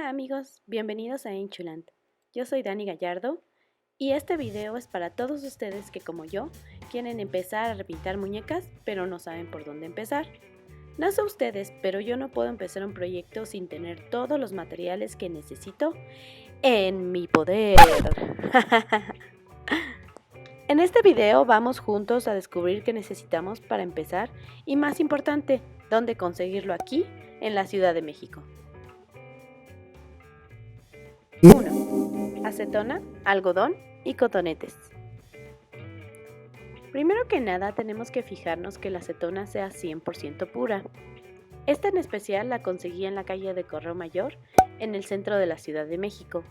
Hola amigos, bienvenidos a Enchulant. Yo soy Dani Gallardo y este video es para todos ustedes que como yo quieren empezar a repintar muñecas pero no saben por dónde empezar. No sé ustedes, pero yo no puedo empezar un proyecto sin tener todos los materiales que necesito en mi poder. En este video vamos juntos a descubrir qué necesitamos para empezar y más importante, dónde conseguirlo aquí en la Ciudad de México. 1. Acetona, algodón y cotonetes. Primero que nada tenemos que fijarnos que la acetona sea 100% pura. Esta en especial la conseguí en la calle de Correo Mayor, en el centro de la Ciudad de México.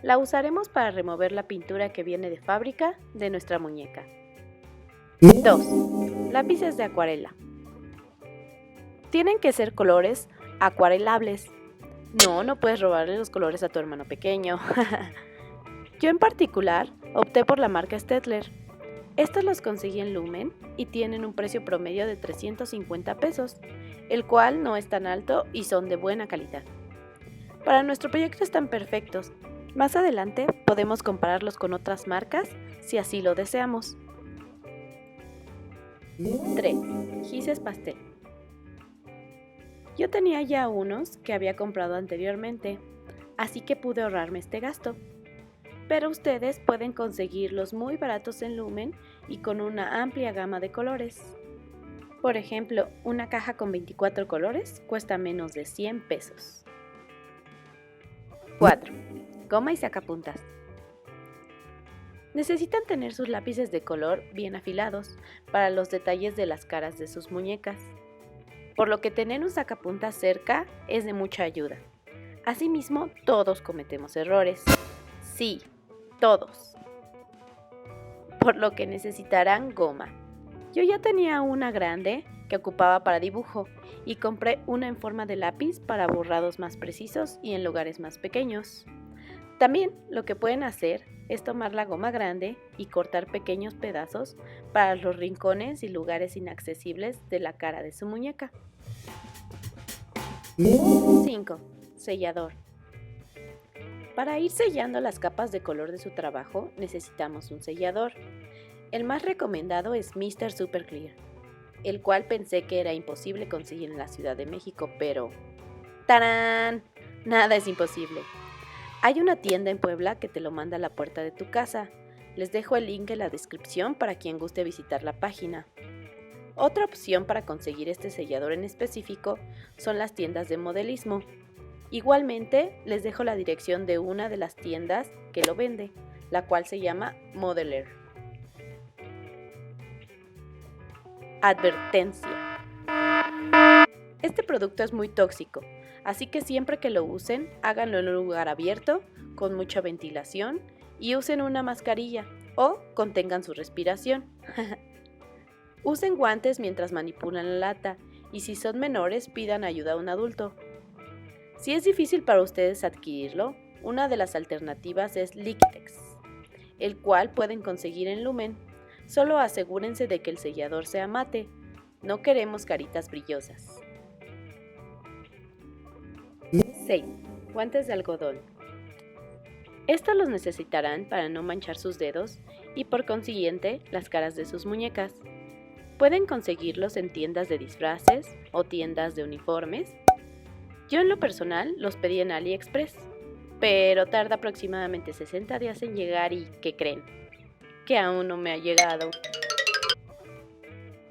La usaremos para remover la pintura que viene de fábrica de nuestra muñeca. 2. Lápices de acuarela. Tienen que ser colores acuarelables. No puedes robarle los colores a tu hermano pequeño. Yo en particular opté por la marca Staedtler. Estos los conseguí en Lumen y tienen un precio promedio de 350 pesos, el cual no es tan alto y son de buena calidad. Para nuestro proyecto están perfectos. Más adelante podemos compararlos con otras marcas si así lo deseamos. 3. Gises pastel. Yo tenía ya unos que había comprado anteriormente, así que pude ahorrarme este gasto. Pero ustedes pueden conseguirlos muy baratos en Lumen y con una amplia gama de colores. Por ejemplo, una caja con 24 colores cuesta menos de 100 pesos. 4. Goma y sacapuntas. Necesitan tener sus lápices de color bien afilados para los detalles de las caras de sus muñecas, por lo que tener un sacapuntas cerca es de mucha ayuda. Asimismo, todos cometemos errores. Sí, todos. Por lo que necesitarán goma. Yo ya tenía una grande que ocupaba para dibujo y compré una en forma de lápiz para borrados más precisos y en lugares más pequeños. También lo que pueden hacer es tomar la goma grande y cortar pequeños pedazos para los rincones y lugares inaccesibles de la cara de su muñeca. 5. Sellador. Para ir sellando las capas de color de su trabajo necesitamos un sellador. El más recomendado es Mr. Super Clear, el cual pensé que era imposible conseguir en la Ciudad de México, pero ¡tarán! Nada es imposible. Hay una tienda en Puebla que te lo manda a la puerta de tu casa. Les dejo el link en la descripción para quien guste visitar la página. Otra opción para conseguir este sellador en específico son las tiendas de modelismo. Igualmente, les dejo la dirección de una de las tiendas que lo vende, la cual se llama Modeler. Advertencia. Este producto es muy tóxico, así que siempre que lo usen, háganlo en un lugar abierto, con mucha ventilación, y usen una mascarilla o contengan su respiración. Usen guantes mientras manipulan la lata, y si son menores, pidan ayuda a un adulto. Si es difícil para ustedes adquirirlo, una de las alternativas es Liquitex, el cual pueden conseguir en Lumen. Solo asegúrense de que el sellador sea mate. No queremos caritas brillosas. 6. Guantes de algodón. Estos los necesitarán para no manchar sus dedos y por consiguiente las caras de sus muñecas. Pueden conseguirlos en tiendas de disfraces o tiendas de uniformes. Yo en lo personal los pedí en AliExpress, pero tarda aproximadamente 60 días en llegar y ¿qué creen? Que aún no me ha llegado.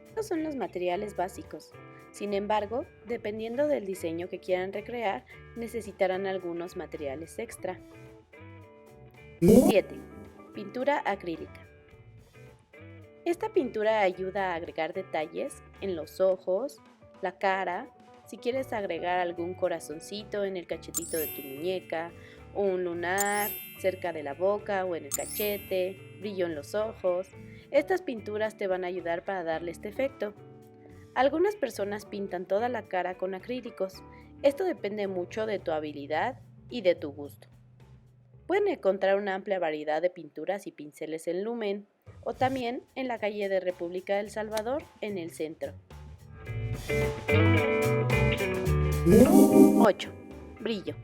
Estos son los materiales básicos. Sin embargo, dependiendo del diseño que quieran recrear, necesitarán algunos materiales extra. 7. Pintura acrílica. Esta pintura ayuda a agregar detalles en los ojos, la cara, si quieres agregar algún corazoncito en el cachetito de tu muñeca, o un lunar cerca de la boca o en el cachete, brillo en los ojos. Estas pinturas te van a ayudar para darle este efecto. Algunas personas pintan toda la cara con acrílicos. Esto depende mucho de tu habilidad y de tu gusto. Pueden encontrar una amplia variedad de pinturas y pinceles en Lumen o también en la calle de República del Salvador en el centro. 8. Brillo.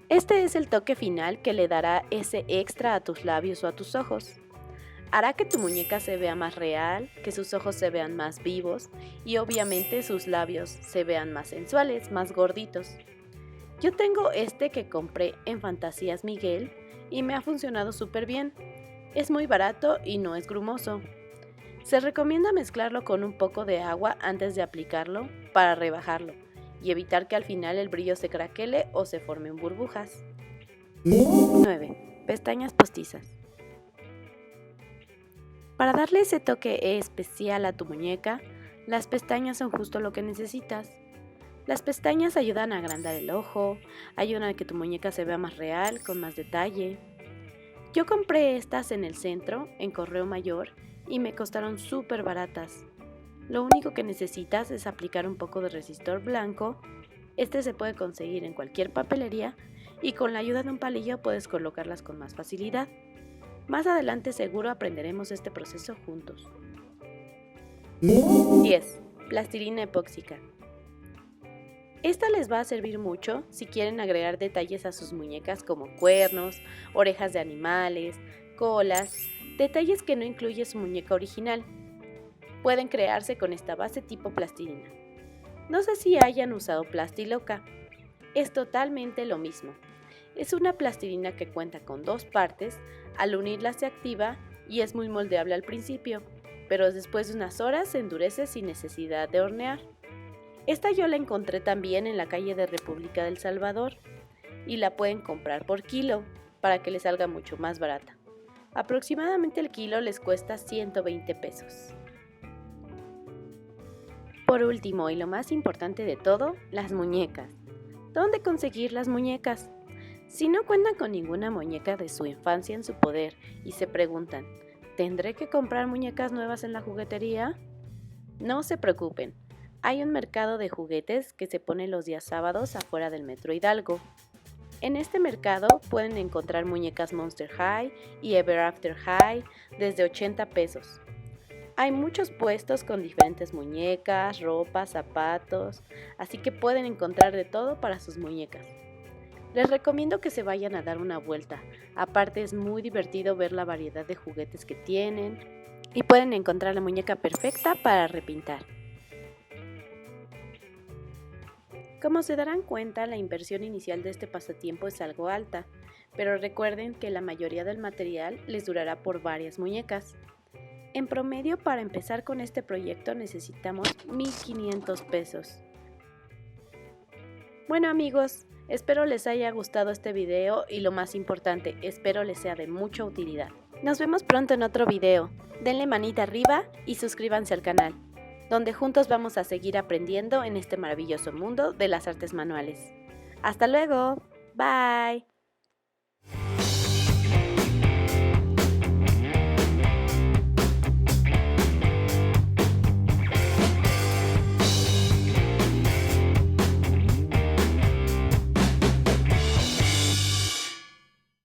Este es el toque final que le dará ese extra a tus labios o a tus ojos. Hará que tu muñeca se vea más real, que sus ojos se vean más vivos y obviamente sus labios se vean más sensuales, más gorditos. Yo tengo este que compré en Fantasías Miguel y me ha funcionado súper bien. Es muy barato y no es grumoso. Se recomienda mezclarlo con un poco de agua antes de aplicarlo para rebajarlo y evitar que al final el brillo se craquele o se formen burbujas. 9. Pestañas postizas. Para darle ese toque especial a tu muñeca, las pestañas son justo lo que necesitas. Las pestañas ayudan a agrandar el ojo, ayudan a que tu muñeca se vea más real, con más detalle. Yo compré estas en el centro, en Correo Mayor, y me costaron súper baratas. Lo único que necesitas es aplicar un poco de resistor blanco. Este se puede conseguir en cualquier papelería y con la ayuda de un palillo puedes colocarlas con más facilidad. Más adelante seguro aprenderemos este proceso juntos. 10. Plastilina epóxica. Esta les va a servir mucho si quieren agregar detalles a sus muñecas como cuernos, orejas de animales, colas, detalles que no incluye su muñeca original. Pueden crearse con esta base tipo plastilina. No sé si hayan usado Plastiloca. Es totalmente lo mismo. Es una plastilina que cuenta con dos partes, al unirlas se activa y es muy moldeable al principio, pero después de unas horas se endurece sin necesidad de hornear. Esta yo la encontré también en la calle de República del Salvador y la pueden comprar por kilo para que les salga mucho más barata. Aproximadamente el kilo les cuesta 120 pesos. Por último y lo más importante de todo, las muñecas. ¿Dónde conseguir las muñecas? Si no cuentan con ninguna muñeca de su infancia en su poder y se preguntan, ¿tendré que comprar muñecas nuevas en la juguetería? No se preocupen. Hay un mercado de juguetes que se pone los días sábados afuera del Metro Hidalgo. En este mercado pueden encontrar muñecas Monster High y Ever After High desde 80 pesos. Hay muchos puestos con diferentes muñecas, ropa, zapatos, así que pueden encontrar de todo para sus muñecas. Les recomiendo que se vayan a dar una vuelta, aparte es muy divertido ver la variedad de juguetes que tienen y pueden encontrar la muñeca perfecta para repintar. Como se darán cuenta, la inversión inicial de este pasatiempo es algo alta, pero recuerden que la mayoría del material les durará por varias muñecas. En promedio, para empezar con este proyecto necesitamos 1,500 pesos. Bueno amigos, espero les haya gustado este video y lo más importante, espero les sea de mucha utilidad. Nos vemos pronto en otro video. Denle manita arriba y suscríbanse al canal, donde juntos vamos a seguir aprendiendo en este maravilloso mundo de las artes manuales. ¡Hasta luego! ¡Bye!